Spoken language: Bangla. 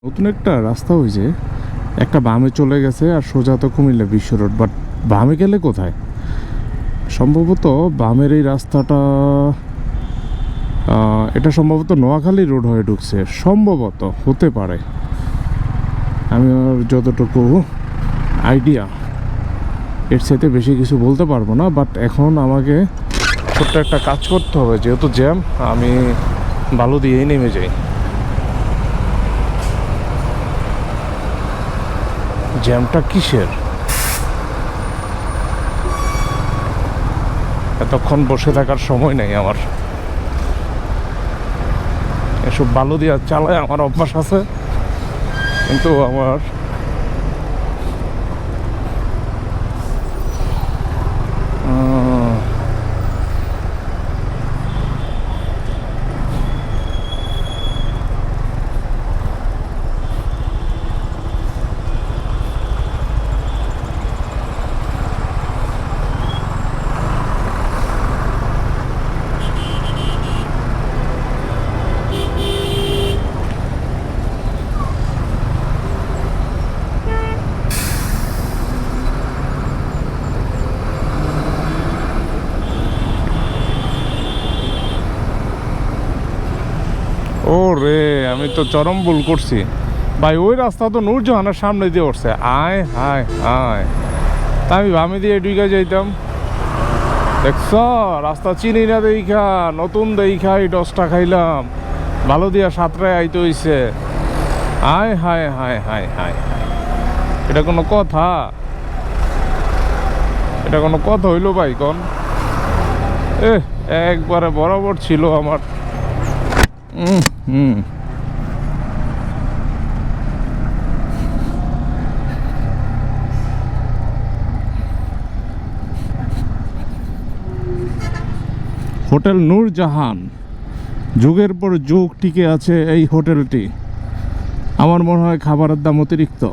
নতুন একটা রাস্তা হয়েছে, একটা বামে চলে গেছে আর সোজা তো কুমিল্লা বিশ্ব রোড। বাট বামে গেলে কোথায়? সম্ভবত বামের এই রাস্তাটা এটা সম্ভবত নোয়াখালী রোড হয়ে ঢুকছে, সম্ভবত হতে পারে। আমি যতটুকু আইডিয়া, এর সাথে বেশি কিছু বলতে পারবো না। বাট এখন আমাকে ছোট্ট একটা কাজ করতে হবে, যেহেতু জ্যাম, আমি বালু দিয়েই নেমে যাই। জ্যামটা কিসের? এতক্ষণ বসে থাকার সময় নেই আমার। এসব বালু দিয়ে চালায় আমার অভ্যাস আছে, কিন্তু আমার ও রে, আমি তো চরম ভুল করছি ভাই। ওই রাস্তা তো নূরজাহানের সামনে দিয়ে উঠছে। আয় হায় হায়, তা আমি বামে দিয়ে ঢুকে যাইতাম। দেখছ, রাস্তা চিনি না দেখা, নতুন দেখা এই 10টা খাইলাম, ভালো দিয়া 7টায় আইতে হইছে। আয় হায় হায় হায় হায়, এটা কোনো কথা? এটা কোনো কথা হইলো ভাই কোন? একবারে বরাবর ছিল আমার। হোটেল নূরজাহান, যুগের পর যুগ টিকে আছে এই হোটেলটি। আমার মনে হয় খাবারের দাম অতিরিক্ত।